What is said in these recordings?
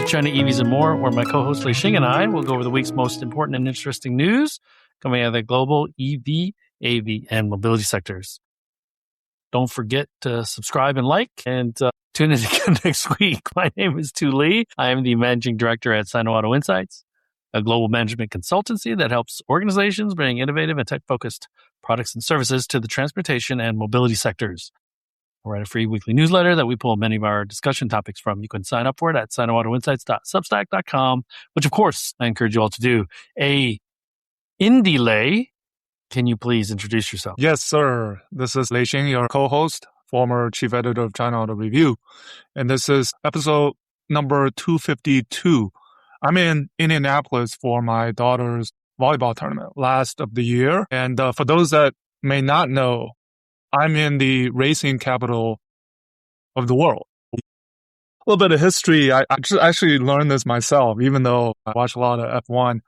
to China EVs and More, where my co-host Lei Xing and I will go over the week's most important and interesting news coming out of the global EV, AV, and mobility sectors. Don't forget to subscribe and like, and tune in again next week. My name is Tu Lee. I am the managing director at Sino Auto Insights, a global management consultancy that helps organizations bring innovative and tech-focused products and services to the transportation and mobility sectors. We write a free weekly newsletter that we pull many of our discussion topics from. You can sign up for it at sinoautoinsights.substack.com, which, of course, I encourage you all to do. Indy Lei, can you please introduce yourself? Yes, sir. This is Lei Xing, your co-host, former chief editor of China Auto Review. And this is episode number 252. I'm in Indianapolis for my daughter's volleyball tournament, last of the year. And for those that may not know, I'm in the racing capital of the world. A little bit of history. I actually learned this myself, even though I watch a lot of F1.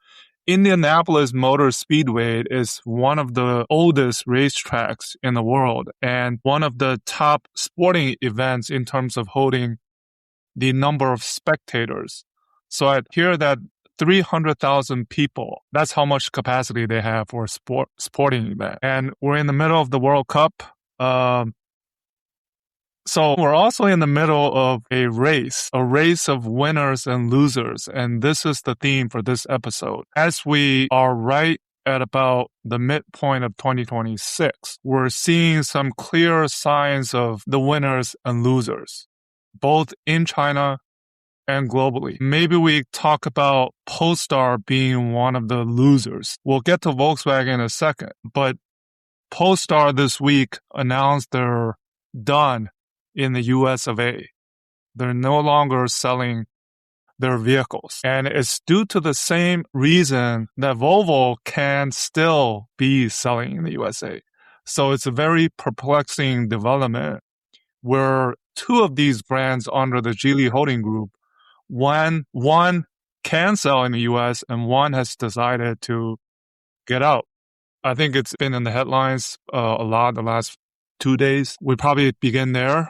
Indianapolis Motor Speedway is one of the oldest racetracks in the world and one of the top sporting events in terms of holding the number of spectators. So I hear that 300,000 people, that's how much capacity they have for a sporting event. And we're in the middle of the World Cup. So we're also in the middle of a race of winners and losers. And this is the theme for this episode. As we are right at about the midpoint of 2026, we're seeing some clear signs of the winners and losers, both in China and globally. Maybe we talk about Polestar being one of the losers. We'll get to Volkswagen in a second, but Polestar this week announced they're done in the US of A. They're no longer selling their vehicles. And it's due to the same reason that Volvo can still be selling in the USA. So it's a very perplexing development where two of these brands under the Geely Holding Group, one can sell in the US and one has decided to get out. I think it's been in the headlines a lot the last 2 days. We probably begin there.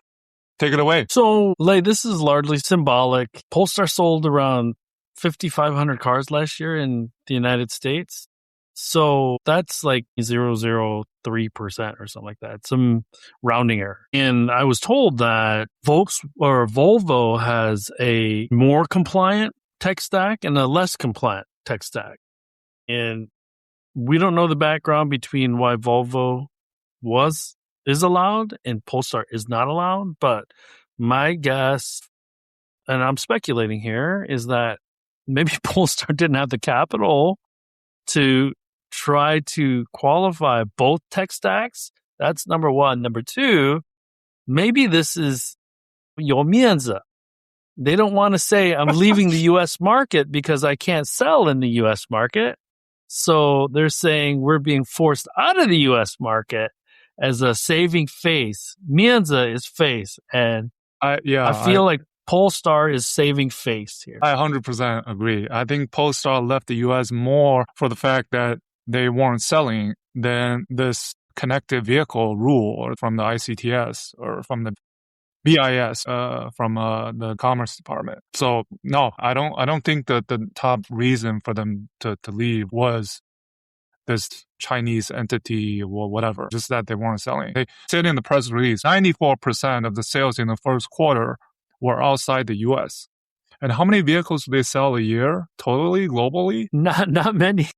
Take it away. So, Lei, this is largely symbolic. Polestar sold around 5,500 cars last year in the United States. So that's like 0.003% or something like that, some rounding error. And I was told that Volvo has a more compliant tech stack and a less compliant tech stack. And we don't know the background between why Volvo is allowed and Polestar is not allowed. But my guess, and I'm speculating here, is that maybe Polestar didn't have the capital to try to qualify both tech stacks. That's number one. Number two, maybe this is 有面子. They don't want to say I'm leaving the U.S. market because I can't sell in the U.S. market. So they're saying we're being forced out of the U.S. market as a saving face. 面子 is face. And I feel like Polestar is saving face here. I 100% agree. I think Polestar left the U.S. more for the fact that they weren't selling than this connected vehicle rule from the ICTS or from the BIS, from the Commerce Department. So no, I don't think that the top reason for them to leave was this Chinese entity or whatever, just that they weren't selling. They said in the press release, 94% of the sales in the first quarter were outside the U.S. And how many vehicles do they sell a year totally, globally? Not many.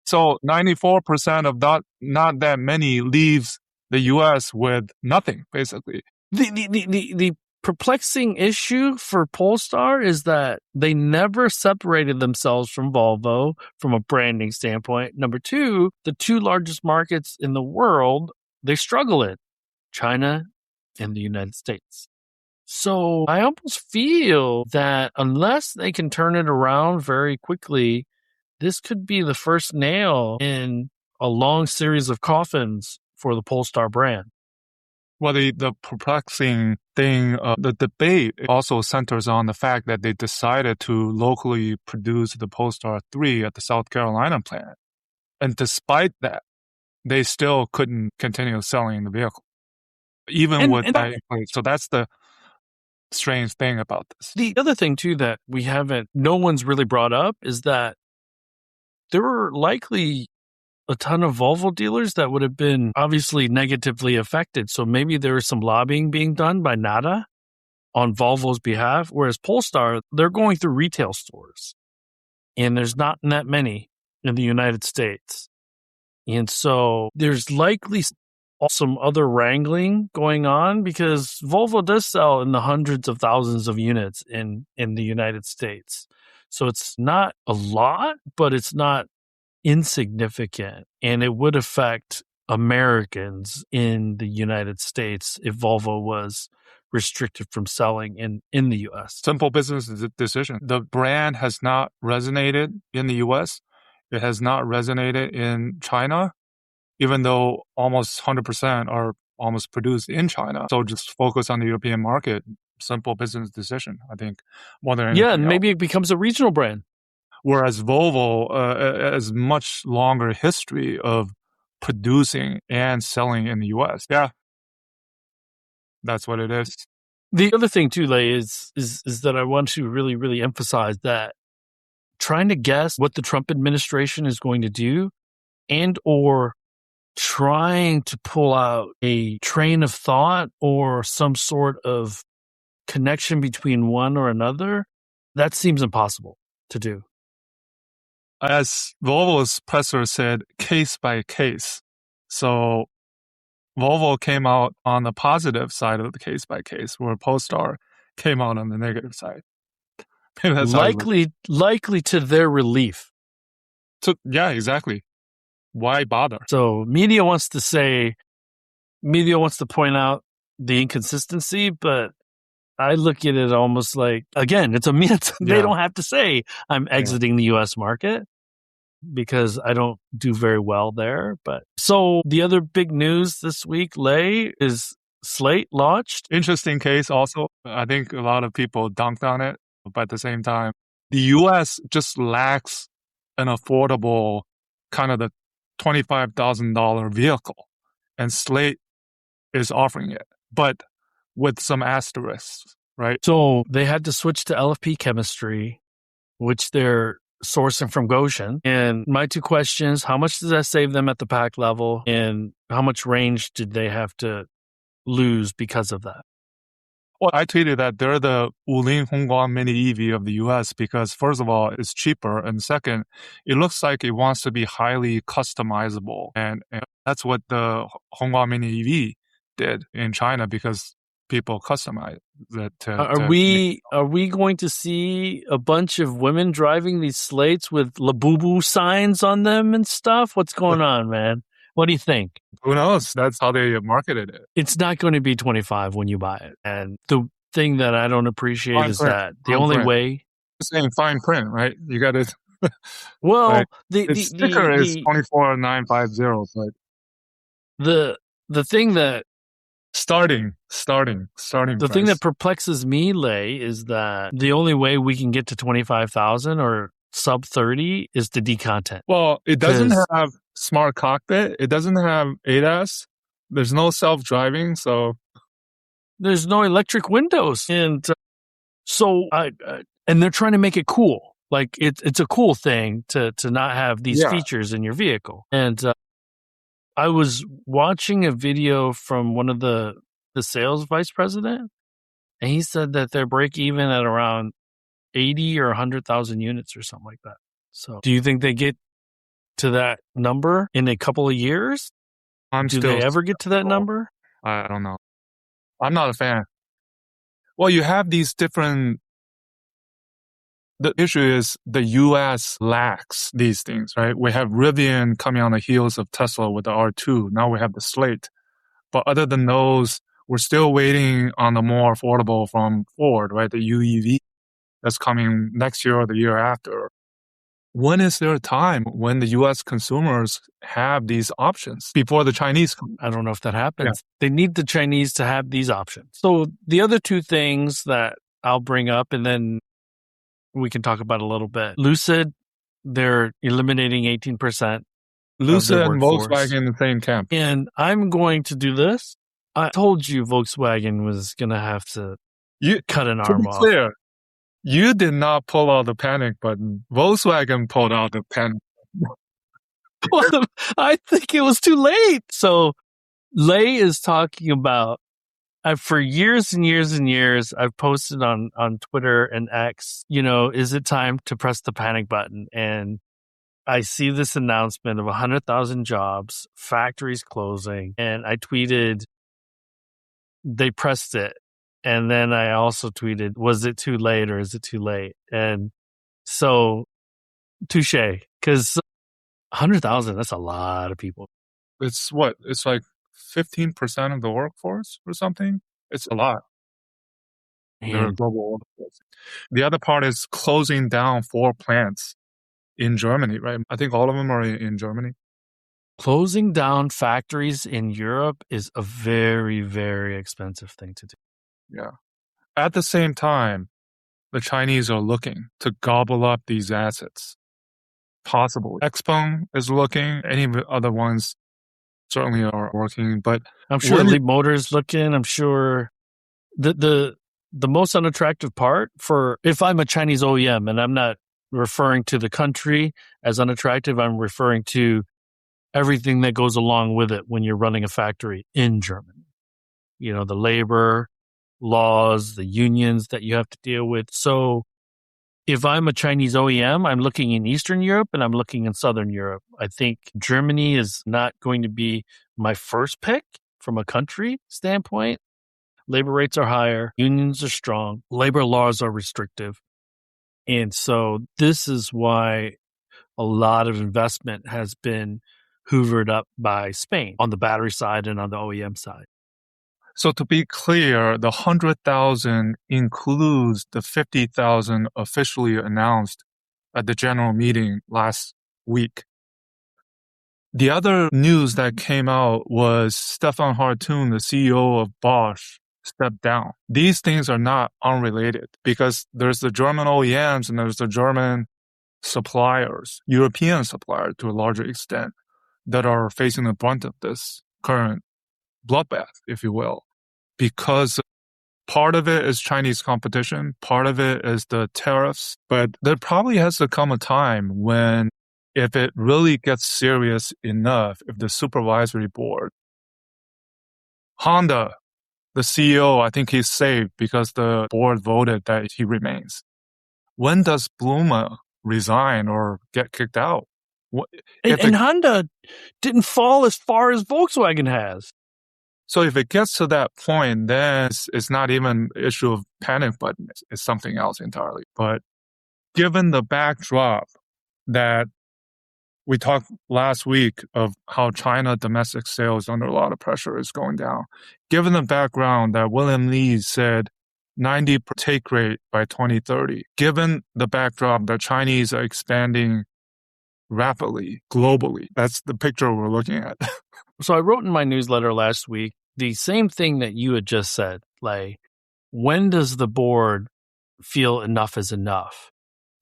So 94% of that, not that many, leaves the U.S. with nothing, basically. The perplexing issue for Polestar is that they never separated themselves from Volvo from a branding standpoint. Number two, the two largest markets in the world, they struggle in China and the United States. So I almost feel that unless they can turn it around very quickly, this could be the first nail in a long series of coffins for the Polestar brand. Well, the perplexing thing, the debate also centers on the fact that they decided to locally produce the Polestar 3 at the South Carolina plant. And despite that, they still couldn't continue selling the vehicle, even with that in place. So that's strange thing about this. The other thing, too, that no one's really brought up is that there were likely a ton of Volvo dealers that would have been obviously negatively affected. So maybe there was some lobbying being done by NADA on Volvo's behalf, whereas Polestar, they're going through retail stores. And there's not that many in the United States. And so there's likely some other wrangling going on because Volvo does sell in the hundreds of thousands of units in the United States. So it's not a lot, but it's not insignificant. And it would affect Americans in the United States if Volvo was restricted from selling in the U.S. Simple business decision. The brand has not resonated in the U.S. It has not resonated in China, even though almost 100% are almost produced in China. So just focus on the European market. Simple business decision, I think, more than anything and maybe else. it becomes a regional brand. Whereas Volvo has much longer history of producing and selling in the U.S. Yeah, that's what it is. The other thing too, Lei, is that I want to really, really emphasize that trying to guess what the Trump administration is going to do and or trying to pull out a train of thought or some sort of connection between one or another, that seems impossible to do. As Volvo's presser said, case by case. So Volvo came out on the positive side of the case by case, where Polestar came out on the negative side. Likely to their relief. Yeah, exactly. Why bother? So media wants to point out the inconsistency, but I look at it almost like, again, it's a myth. They don't have to say I'm exiting the U.S. market because I don't do very well there. But so the other big news this week, Lei, is Slate launched. Interesting case also. I think a lot of people dunked on it, but at the same time, the U.S. just lacks an affordable kind of the $25,000 vehicle, and Slate is offering it, but with some asterisks, right? So they had to switch to LFP chemistry, which they're sourcing from Goshen. And my two questions, how much does that save them at the pack level? And how much range did they have to lose because of that? Well, I tweeted that they're the Wuling Hongguang Mini EV of the US because, first of all, it's cheaper. And second, it looks like it wants to be highly customizable. And that's what the Hongguang Mini EV did in China because people customize it. Are we going to see a bunch of women driving these Slates with Labubu signs on them and stuff? What's going on, man? What do you think? Who knows? That's how they marketed it. It's not going to be 25 when you buy it. And the thing that I don't appreciate is that the only way... Saying fine print, right? You got to... Well, right? The sticker is 24950, but... The thing that... Starting The price. thing that perplexes me, Lei, is that the only way we can get to 25,000 or sub 30 is to decontent. Well, it doesn't have smart cockpit. It doesn't have ADAS. There's no self-driving, so there's no electric windows, and so and they're trying to make it cool. Like it's a cool thing to not have these features in your vehicle. And I was watching a video from one of the sales vice president, and he said that they're break even at around 80 or 100,000 units or something like that. So do you think they get to that number in a couple of years? Do they ever get to that number? I don't know. I'm not a fan. Well, you have these different... The issue is the U.S. lacks these things, right? We have Rivian coming on the heels of Tesla with the R2. Now we have the Slate. But other than those, we're still waiting on the more affordable from Ford, right? The UEV that's coming next year or the year after. When is there a time when the U.S. consumers have these options before the Chinese come? I don't know if that happens. Yeah. They need the Chinese to have these options. So the other two things that I'll bring up, and then we can talk about a little bit. Lucid, they're eliminating 18%. Lucid and Volkswagen in the same camp. And I'm going to do this. I told you Volkswagen was going to have to cut an To arm be off. clear, you did not pull out the panic button. Volkswagen pulled out the panic. Well, I think it was too late. So Lei is talking about, for years and years and years, I've posted on Twitter and X, is it time to press the panic button? And I see this announcement of 100,000 jobs, factories closing, and I tweeted, they pressed it. And then I also tweeted, was it too late or is it too late? And so, touche, because 100,000, that's a lot of people. It's what? It's like 15% of the workforce or something? It's a lot. They're a global workforce. The other part is closing down 4 plants in Germany, right? I think all of them are in Germany. Closing down factories in Europe is a very, very expensive thing to do. Yeah. At the same time, the Chinese are looking to gobble up these assets. Possible. Xpeng is looking. Any of the other ones certainly are working, but I'm sure Leap Motors looking. I'm sure the most unattractive part for, if I'm a Chinese OEM, and I'm not referring to the country as unattractive, I'm referring to everything that goes along with it when you're running a factory in Germany. The labor laws, the unions that you have to deal with. So if I'm a Chinese OEM, I'm looking in Eastern Europe and I'm looking in Southern Europe. I think Germany is not going to be my first pick from a country standpoint. Labor rates are higher, unions are strong, labor laws are restrictive. And so this is why a lot of investment has been hoovered up by Spain on the battery side and on the OEM side. So to be clear, the 100,000 includes the 50,000 officially announced at the general meeting last week. The other news that came out was Stefan Hartung, the CEO of Bosch, stepped down. These things are not unrelated because there's the German OEMs and there's the German suppliers, European suppliers to a larger extent, that are facing the brunt of this current bloodbath, if you will, because part of it is Chinese competition, part of it is the tariffs, but there probably has to come a time when, if it really gets serious enough, if the supervisory board, Honda, the CEO, I think he's saved because the board voted that he remains. When does Bluma resign or get kicked out? And Honda didn't fall as far as Volkswagen has. So if it gets to that point, then it's not even an issue of panic button. It's something else entirely. But given the backdrop that we talked last week of how China domestic sales under a lot of pressure is going down, given the background that William Li said 90% take rate by 2030, given the backdrop that Chinese are expanding rapidly, globally, that's the picture we're looking at. So I wrote in my newsletter last week the same thing that you had just said, like, when does the board feel enough is enough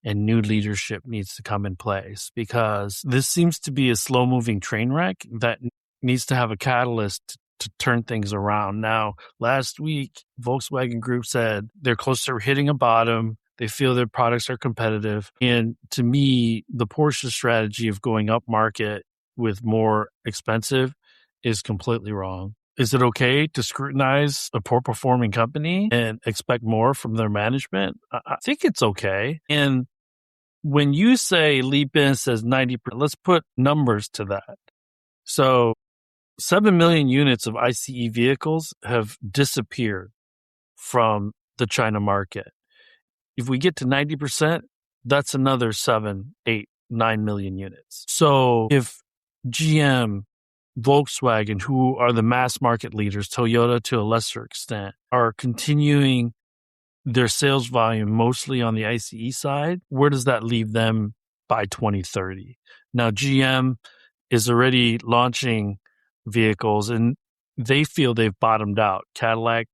and new leadership needs to come in place? Because this seems to be a slow-moving train wreck that needs to have a catalyst to turn things around. Now, last week, Volkswagen Group said they're close to hitting a bottom. They feel their products are competitive. And to me, the Porsche strategy of going up market with more expensive is completely wrong. Is it okay to scrutinize a poor performing company and expect more from their management? I think it's okay. And when you say Li Bin says 90%, let's put numbers to that. So 7 million units of ICE vehicles have disappeared from the China market. If we get to 90%, that's another 7, 8, 9 million units. So if GM, Volkswagen, who are the mass market leaders, Toyota to a lesser extent, are continuing their sales volume mostly on the ICE side, where does that leave them by 2030? Now, GM is already launching vehicles and they feel they've bottomed out. Cadillac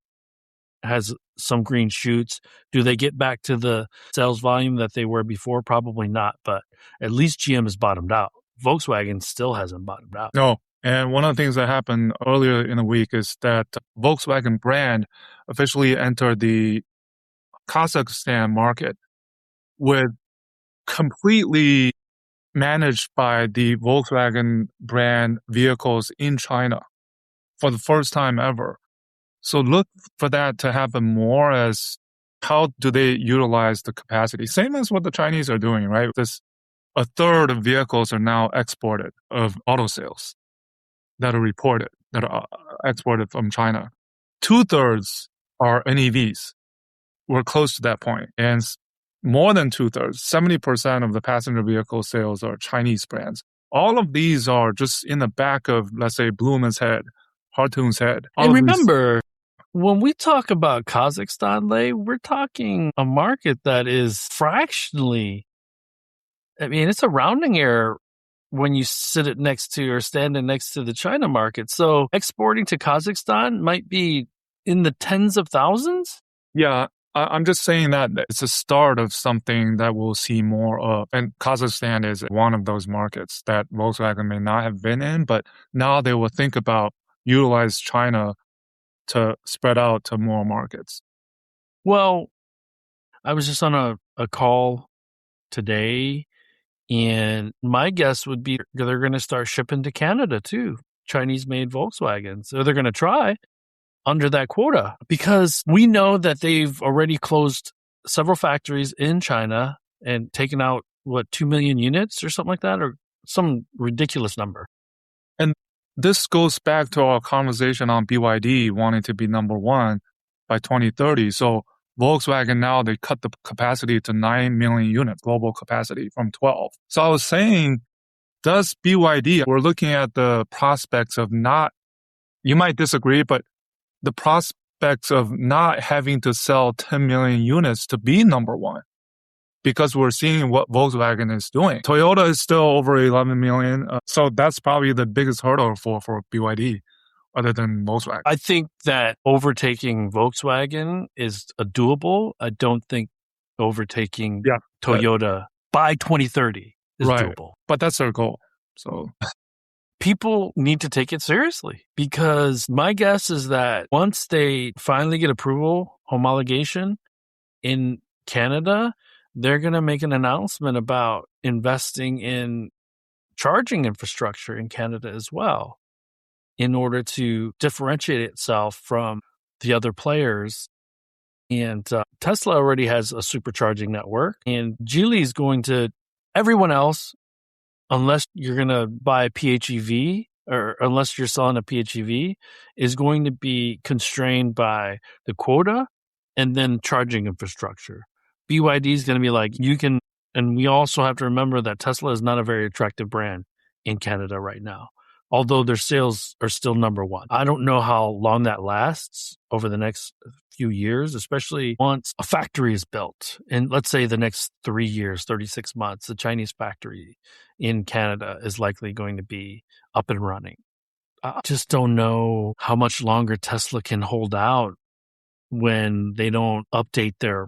has some green shoots. Do they get back to the sales volume that they were before? Probably not, but at least GM has bottomed out. Volkswagen still hasn't bottomed out. No. And one of the things that happened earlier in the week is that Volkswagen brand officially entered the Kazakhstan market with completely managed by the Volkswagen brand vehicles in China for the first time ever. So look for that to happen more as how do they utilize the capacity? Same as what the Chinese are doing, right? A third of vehicles are now exported of auto sales that are reported, that are exported from China. 2/3 are NEVs. We're close to that point. And more than 2/3, 70% of the passenger vehicle sales are Chinese brands. All of these are just in the back of, let's say, Blumen's head, Hartoon's head. And remember, when we talk about Kazakhstan, Lei, we're talking a market that is fractionally, I mean, it's a rounding error when you sit it next to or stand it next to the China market. So exporting to Kazakhstan might be in the tens of thousands? Yeah, I'm just saying that it's a start of something that we'll see more of. And Kazakhstan is one of those markets that Volkswagen may not have been in, but now they will think about utilize China to spread out to more markets. Well, I was just on a call today, and my guess would be they're going to start shipping to Canada too, Chinese-made Volkswagens. So they're going to try under that quota because we know that they've already closed several factories in China and taken out, 2 million units or something like that, or some ridiculous number. And this goes back to our conversation on BYD wanting to be number one by 2030. So Volkswagen now, they cut the capacity to 9 million units, global capacity from 12. So I was saying, does BYD, we're looking at the prospects of not, you might disagree, but the prospects of not having to sell 10 million units to be number one. Because we're seeing what Volkswagen is doing. Toyota is still over 11 million. So that's probably the biggest hurdle for BYD other than Volkswagen. I think that overtaking Volkswagen is doable. I don't think overtaking Toyota by 2030 is doable. But that's their goal. So people need to take it seriously because my guess is that once they finally get approval, homologation in Canada, they're going to make an announcement about investing in charging infrastructure in Canada as well in order to differentiate itself from the other players. And Tesla already has a supercharging network, and Geely is going to, everyone else, unless you're going to buy a PHEV or unless you're selling a PHEV, is going to be constrained by the quota and then charging infrastructure. BYD is going to be like, you can, and we also have to remember that Tesla is not a very attractive brand in Canada right now, although their sales are still number one. I don't know how long that lasts over the next few years, especially once a factory is built. And let's say the next 3 years, 36 months, the Chinese factory in Canada is likely going to be up and running. I just don't know how much longer Tesla can hold out when they don't update their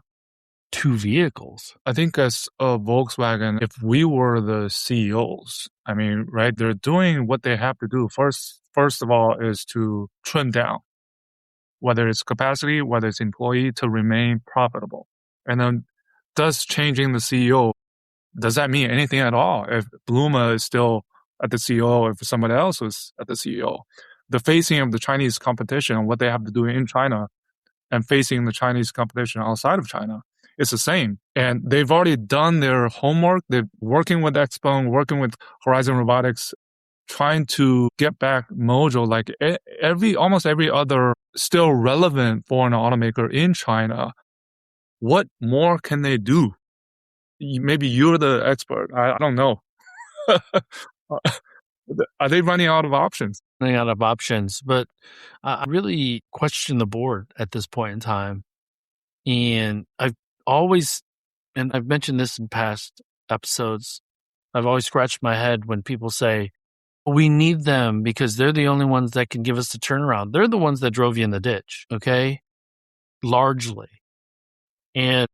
two vehicles. I think as a Volkswagen, if we were the CEOs, I mean, right, they're doing what they have to do. First of all, is to trim down, whether it's capacity, whether it's employee, to remain profitable. And then does changing the CEO, does that mean anything at all? If Bluma is still at the CEO, if somebody else was at the CEO, the facing of the Chinese competition, what they have to do in China and facing the Chinese competition outside of China, it's the same. And they've already done their homework. They're working with Xpeng, working with Horizon Robotics, trying to get back mojo like almost every other still relevant foreign automaker in China. What more can they do? Maybe you're the expert. I don't know. Are they running out of options? Running out of options. But I really question the board at this point in time. And I've mentioned this in past episodes, I've always scratched my head when people say, we need them because they're the only ones that can give us the turnaround. They're the ones that drove you in the ditch, okay? Largely. And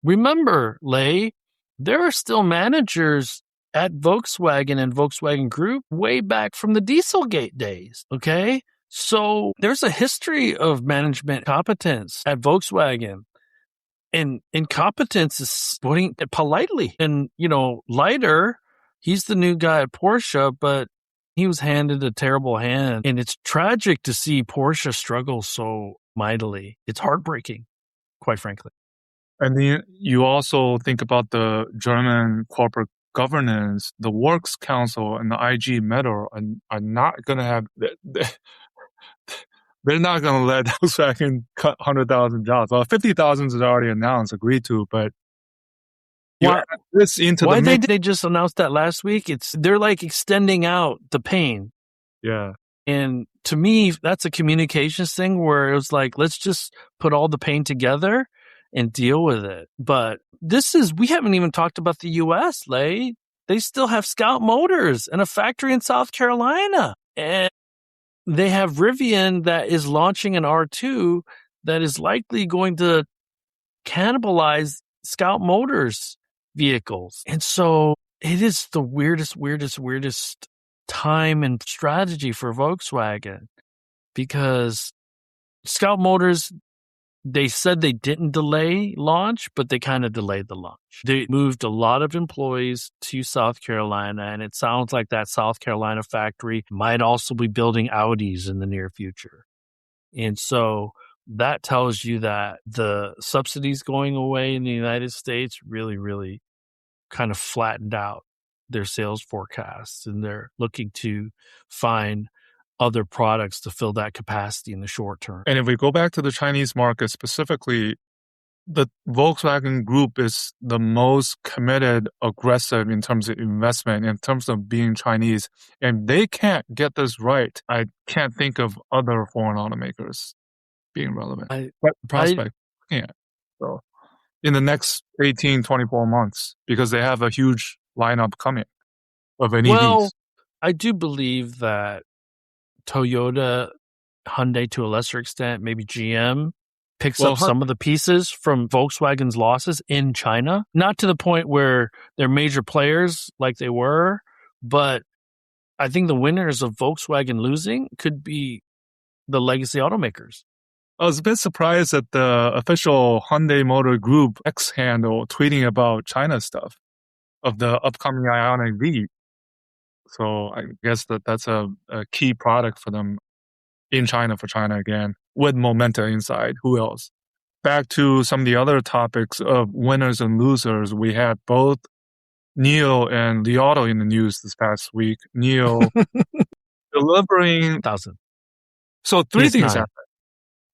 remember, Lei, there are still managers at Volkswagen and Volkswagen Group way back from the Dieselgate days, okay? So there's a history of management competence at Volkswagen. And incompetence is putting it politely. And, Leiter, he's the new guy at Porsche, but he was handed a terrible hand. And it's tragic to see Porsche struggle so mightily. It's heartbreaking, quite frankly. And then you also think about the German corporate governance, the Works Council and the IG Metro are not going to have... They're not going to let Volkswagen cut 100,000 jobs. Well, 50,000 is already announced, agreed to, but why they they just announced that last week? They're like extending out the pain. Yeah. And to me, that's a communications thing where it was like, let's just put all the pain together and deal with it. But we haven't even talked about the U.S., Lei. They still have Scout Motors and a factory in South Carolina. And they have Rivian that is launching an R2 that is likely going to cannibalize Scout Motors vehicles. And so it is the weirdest time and strategy for Volkswagen, because Scout Motors, they said they didn't delay launch, but they kind of delayed the launch. They moved a lot of employees to South Carolina, and it sounds like that South Carolina factory might also be building Audis in the near future. And so that tells you that the subsidies going away in the United States really, really kind of flattened out their sales forecasts, and they're looking to find other products to fill that capacity in the short term. And if we go back to the Chinese market specifically, the Volkswagen Group is the most committed, aggressive in terms of investment, in terms of being Chinese. And they can't get this right. I can't think of other foreign automakers being relevant. Prospect can't. So in the next 18, 24 months, because they have a huge lineup coming of NEVs. Well, I do believe that Toyota, Hyundai to a lesser extent, maybe GM picks up some of the pieces from Volkswagen's losses in China. Not to the point where they're major players like they were, but I think the winners of Volkswagen losing could be the legacy automakers. I was a bit surprised at the official Hyundai Motor Group X handle tweeting about China stuff of the upcoming Ioniq V. So I guess that's a key product for them in China, for China again, with momentum inside. Who else? Back to some of the other topics of winners and losers. We had both NIO and Li Auto in the news this past week. NIO delivering 1,000. So three things happened.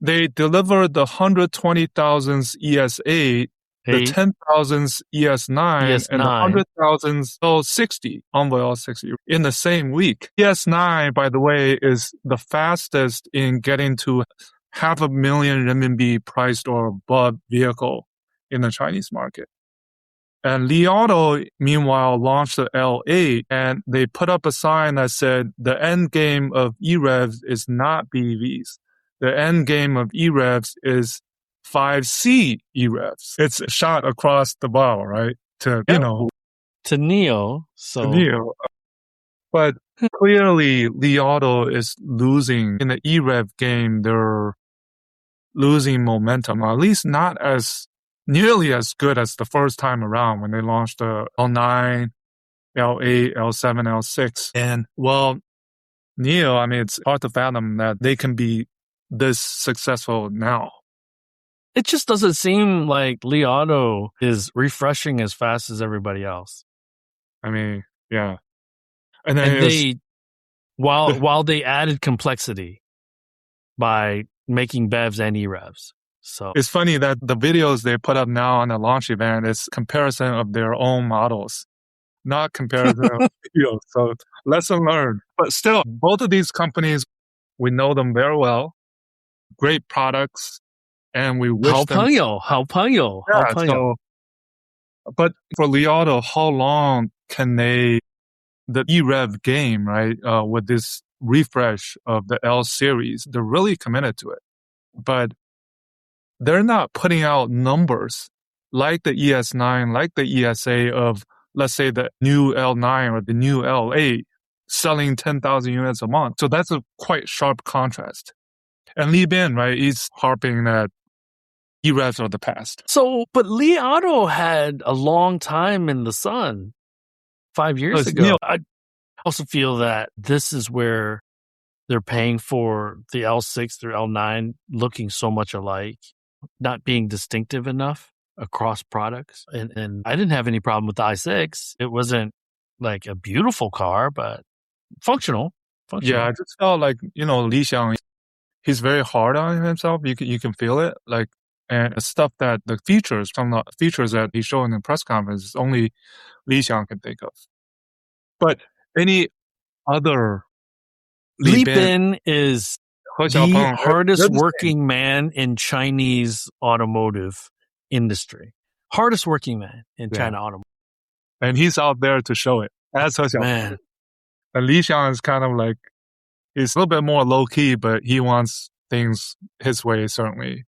They delivered the 120,000 ES8, the 10,000 ES9, and the 100,000 L60, Envoy L60 in the same week. ES9, by the way, is the fastest in getting to 500,000 renminbi priced or above vehicle in the Chinese market. And Li Auto, meanwhile, launched the L8, and they put up a sign that said the end game of EREVs is not BEVs. The end game of EREVs is 5C EREVs. It's shot across the bow, right? To NIO. So. To NIO. But clearly, Li Auto is losing in the EREV game. They're losing momentum, or at least not as nearly as good as the first time around when they launched the L9, L8, L7, L6. And NIO, I mean, it's hard to fathom that they can be this successful now. It just doesn't seem like Li Auto is refreshing as fast as everybody else. I mean, yeah. And then while they added complexity by making BEVs and EREVs. So it's funny that the videos they put up now on the launch event is comparison of their own models, not comparison of videos. So lesson learned. But still, both of these companies, we know them very well. Great products, and we wish them... 好朋友. But for Li Auto, how long can the EREV game, right, with this refresh of the L series, they're really committed to it. But they're not putting out numbers like the ES9, like the ESA of, let's say, the new L9 or the new L8 selling 10,000 units a month. So that's a quite sharp contrast. And Li Bin, right, he's harping that EREVs are the past. So, but Li Auto had a long time in the sun 5 years ago. I also feel that this is where they're paying for the L6 through L9 looking so much alike, not being distinctive enough across products. And I didn't have any problem with the i6. It wasn't like a beautiful car, but functional. Yeah, I just felt like, Li Xiang, he's very hard on himself. You can feel it. Like, and the stuff that the features, some of the features that he showed in the press conference, only Li Xiang can think of. But any other Li Bin is the hardest working man in Chinese automotive industry. Hardest working man in China automotive. And he's out there to show it. As He Xiaopeng. And Li Xiang is kind of like, he's a little bit more low-key, but he wants things his way, certainly.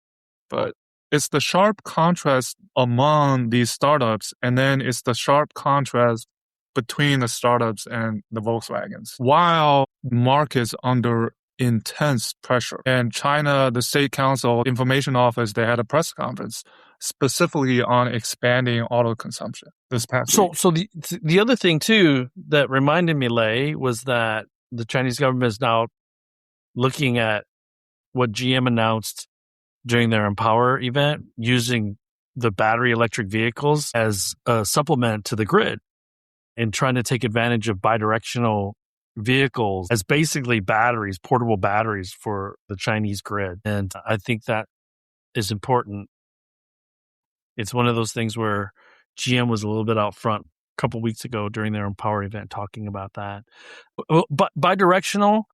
But it's the sharp contrast among these startups, and then it's the sharp contrast between the startups and the Volkswagens. While the market's under intense pressure, and China, the State Council Information Office, they had a press conference specifically on expanding auto consumption this past week. So the other thing, too, that reminded me, Lei, was that the Chinese government is now looking at what GM announced during their Empower event, using the battery electric vehicles as a supplement to the grid and trying to take advantage of bidirectional vehicles as basically batteries, portable batteries for the Chinese grid. And I think that is important. It's one of those things where GM was a little bit out front a couple weeks ago during their Empower event talking about that. But bidirectional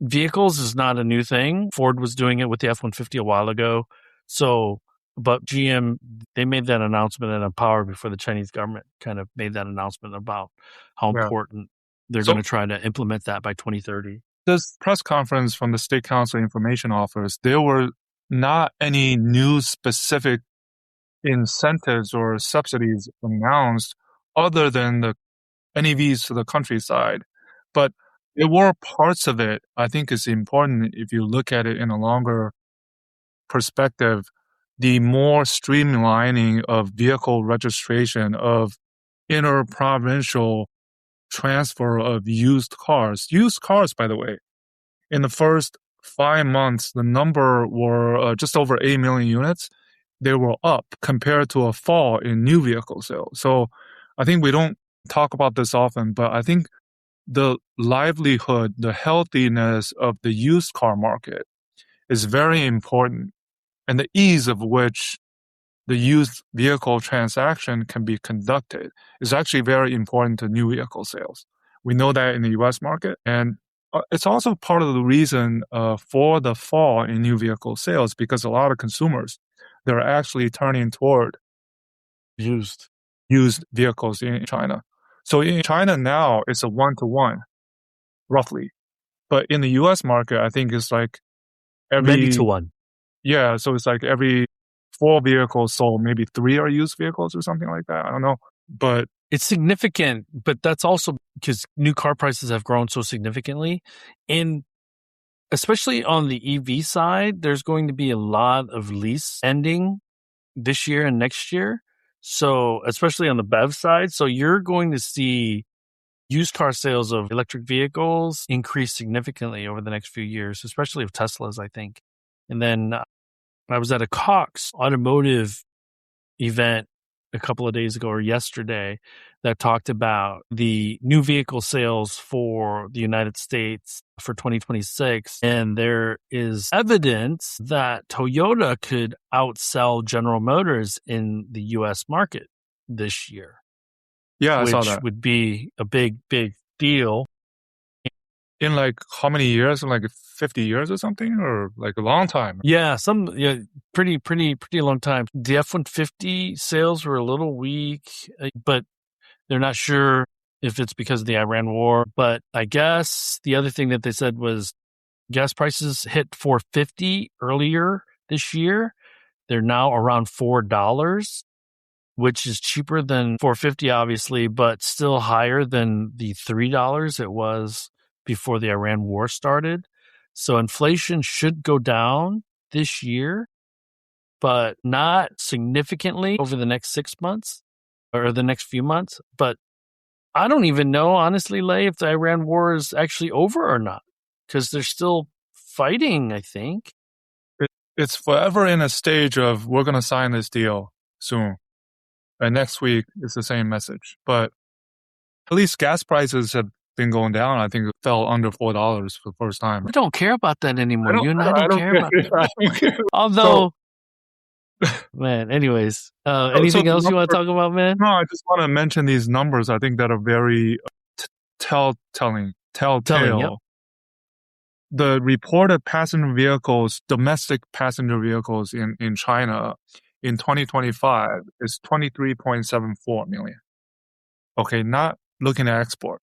vehicles is not a new thing. Ford was doing it with the F-150 a while ago. So, but GM, they made that announcement at Empower before the Chinese government kind of made that announcement about how important they're going to try to implement that by 2030. This press conference from the State Council Information Office, there were not any new specific incentives or subsidies announced other than the NEVs to the countryside. But there were parts of it, I think is important if you look at it in a longer perspective, the more streamlining of vehicle registration, of inter-provincial transfer of used cars. Used cars, by the way, in the first 5 months, the number were just over 8 million units. They were up compared to a fall in new vehicle sales. So I think we don't talk about this often, but I think the livelihood, the healthiness of the used car market is very important, and the ease of which the used vehicle transaction can be conducted is actually very important to new vehicle sales. We know that in the U.S. market, and it's also part of the reason for the fall in new vehicle sales, because a lot of consumers, they're actually turning toward used vehicles in China. So in China now, it's a 1-to-1, roughly. But in the U.S. market, I think it's like many to one. Yeah, so it's like every 4 vehicles sold, maybe 3 are used vehicles or something like that. I don't know. But it's significant, but that's also because new car prices have grown so significantly. And especially on the EV side, there's going to be a lot of lease ending this year and next year. So especially on the BEV side, so you're going to see used car sales of electric vehicles increase significantly over the next few years, especially of Teslas, I think. And then I was at a Cox automotive event a couple of days ago or yesterday that talked about the new vehicle sales for the United States for 2026. And there is evidence that Toyota could outsell General Motors in the U.S. market this year. Yeah, I saw that. Which would be a big, big deal. In like how many years? Like 50 years or something, or like a long time? Yeah, pretty long time. The F-150 sales were a little weak, but they're not sure if it's because of the Iran war. But I guess the other thing that they said was gas prices hit $4.50 earlier this year. They're now around $4, which is cheaper than $4.50, obviously, but still higher than the $3 it was before the Iran war started. So inflation should go down this year, but not significantly over the next 6 months or the next few months. But I don't even know, honestly, Lei, if the Iran war is actually over or not, because they're still fighting, I think. It's forever in a stage of we're going to sign this deal soon. And next week, it's the same message. But at least gas prices have been going down. I think it fell under $4 for the first time. We don't care about that anymore. You and I don't care about that. I don't care. Although, man, anyways, anything else you want to talk about, man? No, I just want to mention these numbers. I think that are very telltale. Yep. The reported passenger vehicles, domestic passenger vehicles in China in 2025 is 23.74 million. Okay, not looking at export.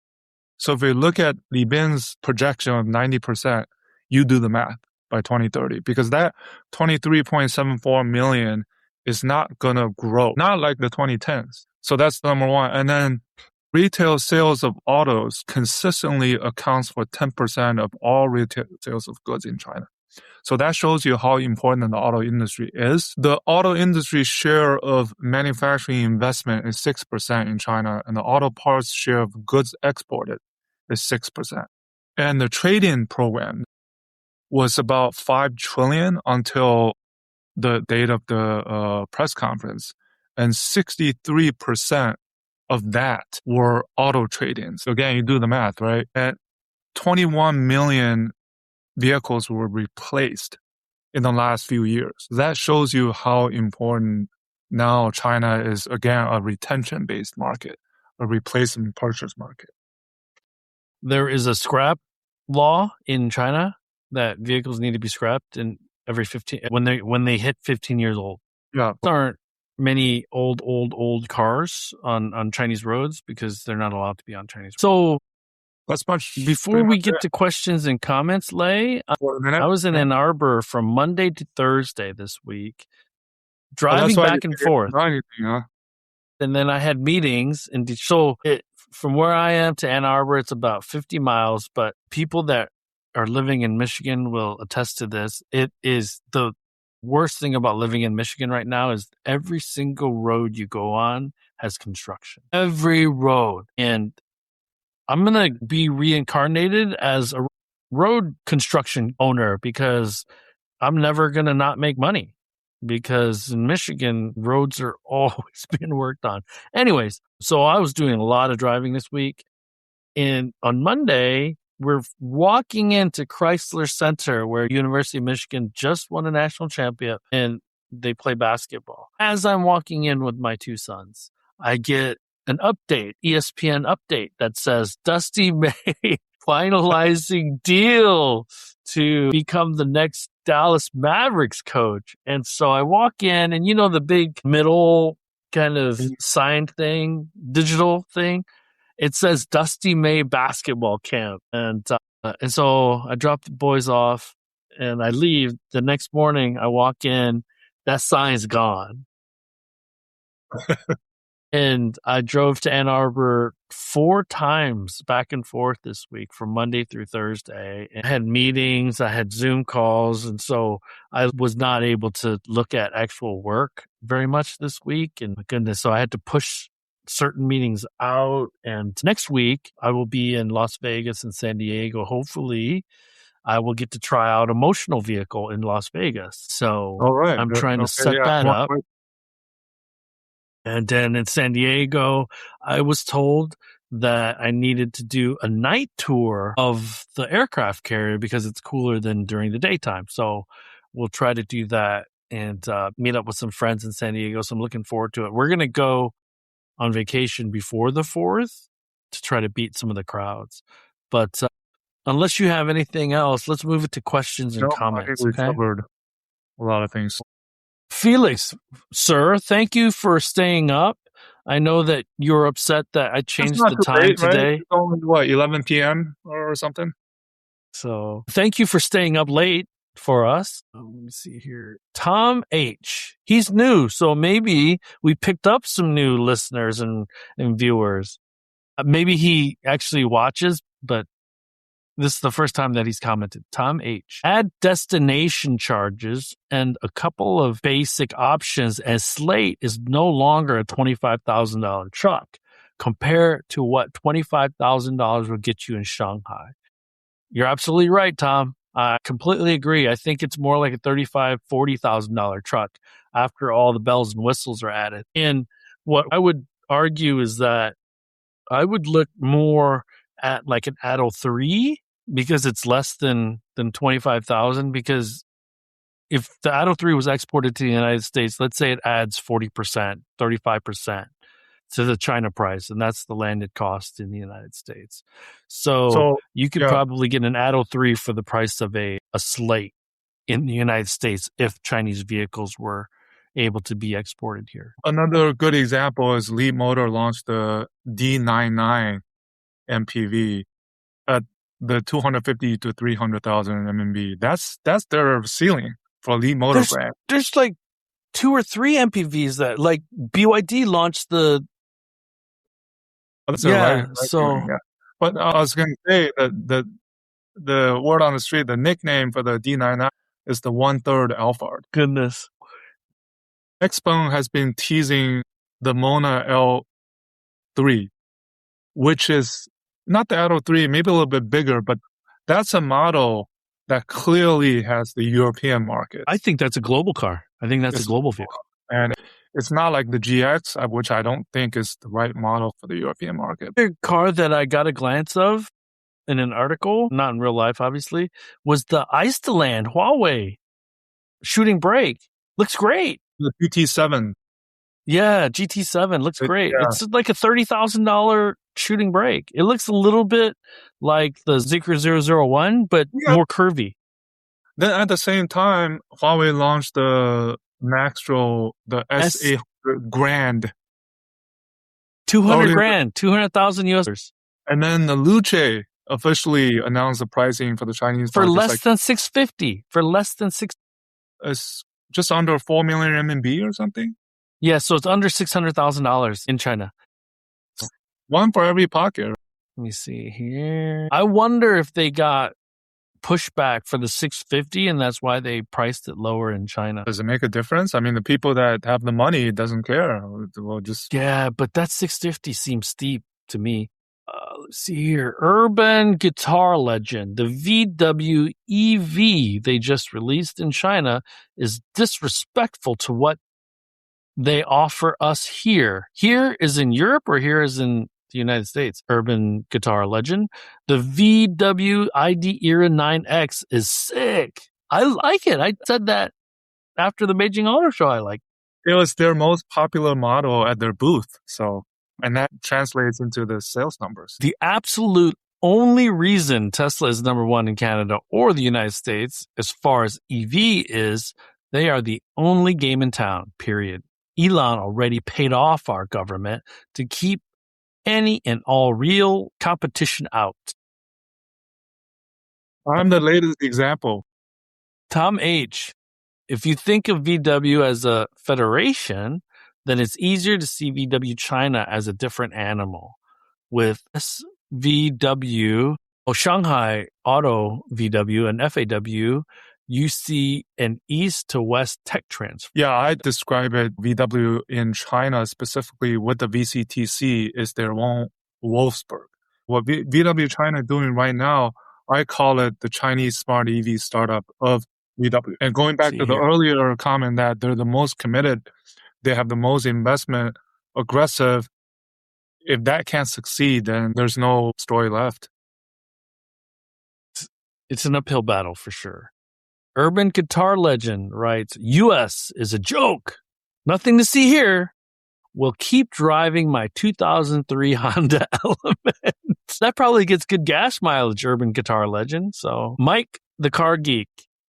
So if we look at Li Bin's projection of 90%, you do the math by 2030, because that 23.74 million is not going to grow, not like the 2010s. So that's number one. And then retail sales of autos consistently accounts for 10% of all retail sales of goods in China. So that shows you how important the auto industry is. The auto industry share of manufacturing investment is 6% in China, and the auto parts share of goods exported is 6%. And the trade-in program was about 5 trillion until the date of the press conference, and 63% of that were auto trade-ins. So again, you do the math, right? And 21 million vehicles were replaced in the last few years. That shows you how important now China is, again, a retention-based market, a replacement purchase market. There is a scrap law in China that vehicles need to be scrapped in every 15 when they hit 15 years old. Yeah. There aren't many old cars on Chinese roads because they're not allowed to be on Chinese roads. So that's much. Before we get to questions and comments, Lei, I was in Ann Arbor from Monday to Thursday this week, driving back and forth. And then I had meetings. From where I am to Ann Arbor, it's about 50 miles. But people that are living in Michigan will attest to this. It is the worst thing about living in Michigan right now is every single road you go on has construction. Every road. And I'm going to be reincarnated as a road construction owner because I'm never going to not make money, because in Michigan, roads are always being worked on. Anyways, so I was doing a lot of driving this week. And on Monday, we're walking into Chrysler Center, where University of Michigan just won a national championship and they play basketball. As I'm walking in with my two sons, I get an update, ESPN update, that says Dusty May finalizing deal to become the next Dallas Mavericks coach. And so I walk in, and the big middle kind of sign thing, digital thing, it says Dusty May basketball camp. And so I drop the boys off and I leave. The next morning I walk in, that sign's gone. And I drove to Ann Arbor 4 times back and forth this week from Monday through Thursday. I had meetings, I had Zoom calls, and so I was not able to look at actual work very much this week. And my goodness, so I had to push certain meetings out. And next week, I will be in Las Vegas and San Diego. Hopefully, I will get to try out a motional vehicle in Las Vegas. So I'm trying to set that up. And then in San Diego, I was told that I needed to do a night tour of the aircraft carrier because it's cooler than during the daytime. So we'll try to do that and meet up with some friends in San Diego. So I'm looking forward to it. We're going to go on vacation before the 4th to try to beat some of the crowds. But unless you have anything else, let's move it to questions and comments. I think we covered a lot of things. Felix, sir, thank you for staying up. I know that you're upset that I changed the time late, today. Right? It's only, 11 p.m. or something? So thank you for staying up late for us. Let me see here. Tom H. He's new, so maybe we picked up some new listeners and viewers. Maybe he actually watches, but This is the first time that he's commented. Tom H. Add destination charges and a couple of basic options, and Slate is no longer a $25,000 truck compared to what $25,000 will get you in Shanghai. You're absolutely right, Tom. I completely agree. I think it's more like a $35,000, $40,000 truck after all the bells and whistles are added. And what I would argue is that I would look more at like an Atto 3 because it's less than 25,000. Because if the Atto 3 was exported to the United States, let's say it adds 40%, 35% to the China price, and that's the landed cost in the United States. So you could probably get an Atto 3 for the price of a Slate in the United States if Chinese vehicles were able to be exported here. Another good example is Leapmotor launched the D99 MPV at the 250 to 300,000 RMB. That's their ceiling for Leapmotor brand. There's like 2 or 3 MPVs that like BYD launched the. But I was going to say that the word on the street, the nickname for the D99 is the 1/3 Alphard. Goodness. Xpeng has been teasing the Mona L3, which is not the Atto 3, maybe a little bit bigger, but that's a model that clearly has the European market. I think that's a global car. I think that's a global vehicle. And it's not like the GX, which I don't think is the right model for the European market. The car that I got a glance of in an article, not in real life, obviously, was the Iceland Huawei shooting brake. Looks great. The GT7. Yeah, GT7 looks great. Yeah. It's like a $30,000 shooting brake. It looks a little bit like the Zeekr 001, but more curvy. Then at the same time, Huawei launched the Maxtro, the S800 Grand. 200 grand, 200,000 US. And then the Luce officially announced the pricing for the Chinese for less than 650. For less than six. It's just under 4 million RMB or something. Yeah, so it's under $600,000 in China. One for every pocket. Let me see here. I wonder if they got pushback for the 650 and that's why they priced it lower in China. Does it make a difference? I mean, the people that have the money doesn't care. Well, just yeah, but that 650 seems steep to me. Let's see here. Urban Guitar Legend, the VW EV they just released in China is disrespectful to what they offer us here. Here is in Europe or here is in the United States. Urban Guitar Legend. The VW ID Era 9X is sick. I like it. I said that after the Beijing Auto Show. I like it. It was their most popular model at their booth. And that translates into the sales numbers. The absolute only reason Tesla is number one in Canada or the United States as far as EV is they are the only game in town, period. Elon already paid off our government to keep any and all real competition out. I'm the latest example. Tom H. If you think of VW as a federation, then it's easier to see VW China as a different animal. With SVW, Shanghai Auto VW and FAW, you see an east to west tech transfer. Yeah, I describe it, VW in China specifically with the VCTC is their own Wolfsburg. What VW China is doing right now, I call it the Chinese smart EV startup of VW. And going back to the earlier comment that they're the most committed, they have the most investment, aggressive. If that can't succeed, then there's no story left. It's an uphill battle for sure. Urban Guitar Legend writes, US is a joke. Nothing to see here. Will keep driving my 2003 Honda Element. That probably gets good gas mileage, Urban Guitar Legend. So, Mike, the car geek,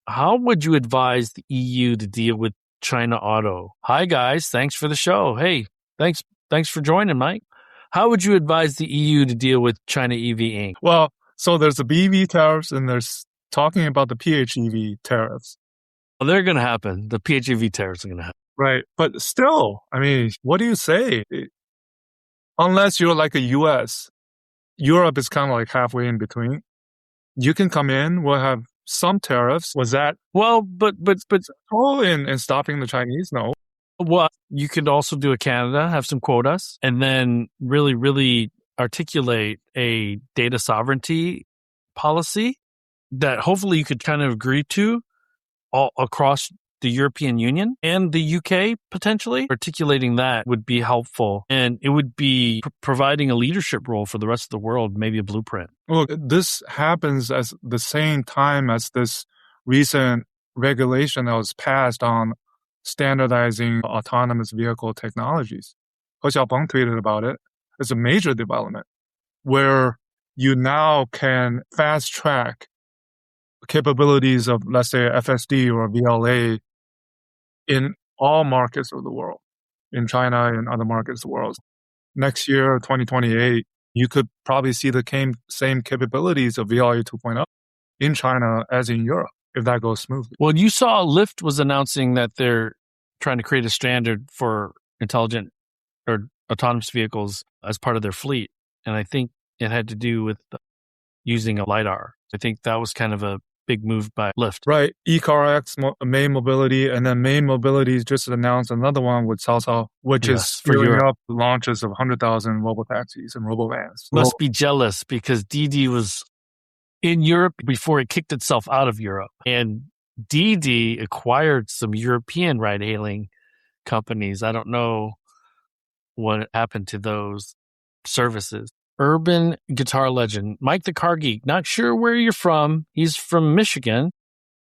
how would you advise the EU to deal with China Auto? Hi, guys. Thanks for the show. Hey, thanks for joining, Mike. How would you advise the EU to deal with China EV Inc.? Well, so there's the BEV tariffs and there's talking about the PHEV tariffs. Well, they're going to happen. The PHEV tariffs are going to happen. Right. But still, I mean, what do you say? Unless you're like a US, Europe is kind of like halfway in between. you can come in, we'll have some tariffs. Was that Well, but all in stopping the Chinese? No. well, you could also do a Canada, have some quotas, and then really, really articulate a data sovereignty policy that hopefully you could kind of agree to all across the European Union and the UK potentially. Articulating that would be helpful, and it would be providing a leadership role for the rest of the world, maybe a blueprint. Well, this happens at the same time as this recent regulation that was passed on standardizing autonomous vehicle technologies. He Xiaopeng tweeted about it. It's a major development where you now can fast track capabilities of, let's say, FSD or VLA in all markets of the world, in China and other markets of the world. Next year, 2028, you could probably see the same capabilities of VLA 2.0 in China as in Europe, if that goes smoothly. Well, you saw Lyft was announcing that they're trying to create a standard for intelligent or autonomous vehicles as part of their fleet. And I think it had to do with using a LiDAR. I think that was kind of a big move by Lyft. Right. eCarX, Main Mobility, and then Main Mobility just announced another one with Cao Cao, which is for gearing Europe. up launches of 100,000 robotaxis and robovans. Must be jealous because Didi was in Europe before it kicked itself out of Europe. And Didi acquired some European ride-hailing companies. I don't know what happened to those services. Urban guitar legend, Mike the Car Geek. Not sure where you're from. He's from Michigan,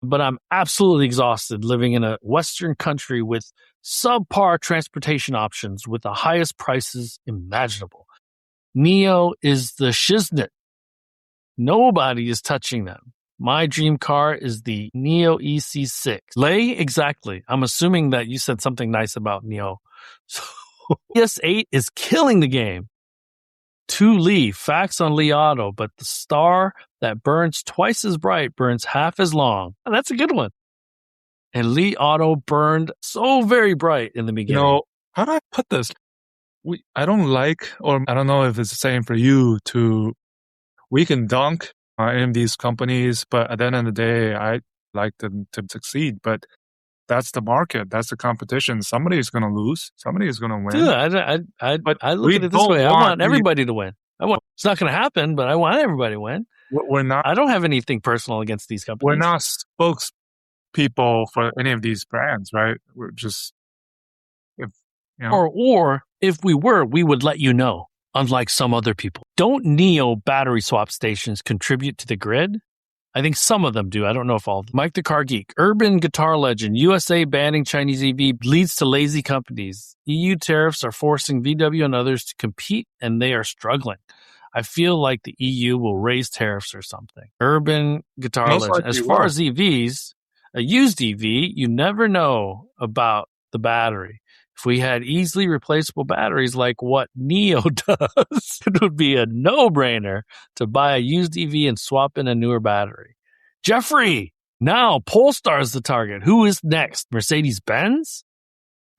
but I'm absolutely exhausted living in a Western country with subpar transportation options with the highest prices imaginable. Neo is the shiznit. Nobody is touching them. My dream car is the Neo EC6. Lei, exactly. I'm assuming that you said something nice about Neo. So ES8 is killing the game. To Li, facts on Li Auto, but the star that burns twice as bright burns half as long. Oh, that's a good one. And Li Auto burned so very bright in the beginning. How do I put this? I don't like, or I don't know if it's the same for you, we can dunk in these companies, but at the end of the day, I like them to succeed. But that's the market. That's the competition. Somebody is going to lose. Somebody is going to win. Dude, I look at it this way. I want everybody to win. It's not going to happen, but I want everybody to win. We're not. I don't have anything personal against these companies. We're not spokespeople for any of these brands, right? We're just, Or if we were, we would let you know. Unlike some other people, don't Neo battery swap stations contribute to the grid? I think some of them do. I don't know if all of them. Mike the Car Geek, urban guitar legend, USA banning Chinese EV leads to lazy companies. EU tariffs are forcing VW and others to compete, and they are struggling. I feel like the EU will raise tariffs or something. Urban guitar legend. As far as EVs, a used EV, you never know about the battery. If we had easily replaceable batteries like what Neo does, it would be a no-brainer to buy a used EV and swap in a newer battery. Jeffrey, now Polestar is the target. Who is next? Mercedes-Benz?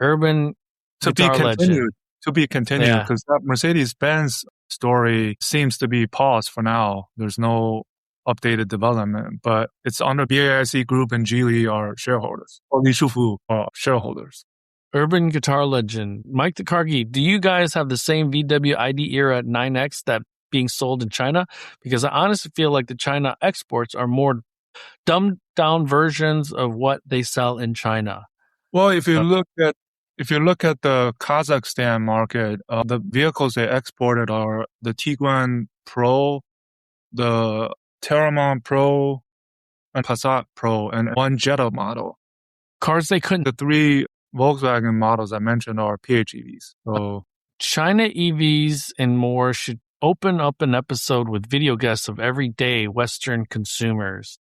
Urban guitar legend. To be continued, because that Mercedes-Benz story seems to be paused for now. There's no updated development, but it's under BAIC Group and Geely are shareholders. Or Li Shufu are shareholders. Urban guitar legend, Mike the Car Geek, do you guys have the same VW ID era 9X that being sold in China? Because I honestly feel like the China exports are more dumbed down versions of what they sell in China. Well, if you look at the Kazakhstan market, the vehicles they exported are the Tiguan Pro, the Terramon Pro, and Passat Pro, and one Jetta model. Cars they couldn't. The three Volkswagen models I mentioned are PHEVs. So China EVs and more should open up an episode with video guests of everyday Western consumers.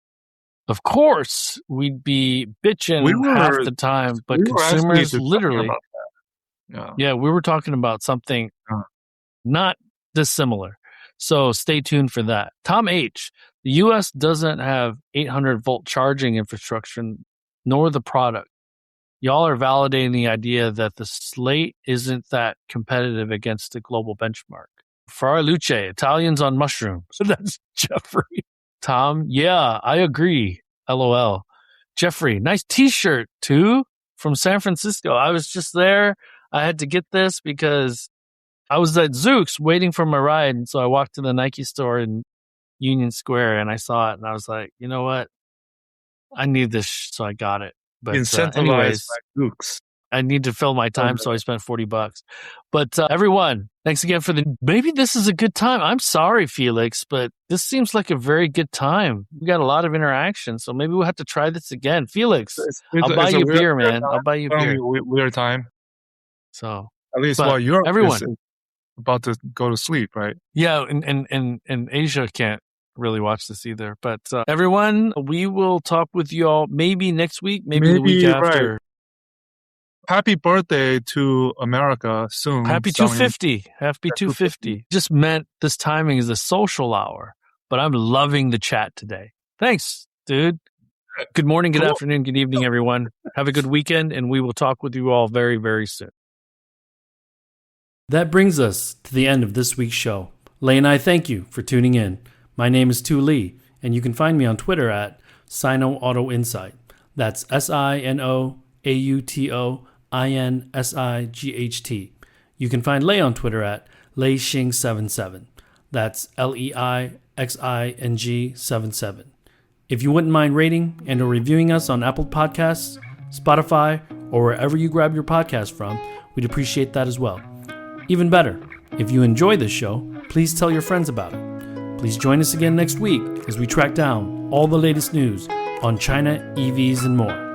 Of course, we'd be bitching half the time, but consumers literally. Yeah, we were talking about something not dissimilar. So stay tuned for that. Tom H., the U.S. doesn't have 800-volt charging infrastructure, nor the product. Y'all are validating the idea that the Slate isn't that competitive against the global benchmark. Ferraluce, Italians on mushrooms. That's Jeffrey. Tom, yeah, I agree. LOL. Jeffrey, nice t-shirt too from San Francisco. I was just there. I had to get this because I was at Zooks waiting for my ride. And so I walked to the Nike store in Union Square and I saw it and I was like, you know what? I need this. So I got it. But anyways, Zooks. I need to fill my time. So I spent $40. But everyone, thanks again maybe this is a good time. I'm sorry, Felix, but this seems like a very good time. We got a lot of interaction. So maybe we'll have to try this again. Felix, I'll buy you a beer, man. I'll buy you a beer. Weird time. So at least while you're everyone about to go to sleep, right? Yeah. And Asia can't really watch this either. But everyone, we will talk with you all maybe next week, maybe the week after. Right. Happy birthday to America soon. Happy 250. Happy 250. Just meant this timing is a social hour, but I'm loving the chat today. Thanks, dude. Good morning, good afternoon, good evening, everyone. Have a good weekend, and we will talk with you all very, very soon. That brings us to the end of this week's show. Lei and I thank you for tuning in. My name is Tu Lee, and you can find me on Twitter at Sino Auto Insight. That's SinoAutoInsight. You can find Lei on Twitter at Lei Xing 77. That's LEIXING 77. If you wouldn't mind rating and or reviewing us on Apple Podcasts, Spotify, or wherever you grab your podcast from, we'd appreciate that as well. Even better, if you enjoy this show, please tell your friends about it. Please join us again next week as we track down all the latest news on China, EVs, and more.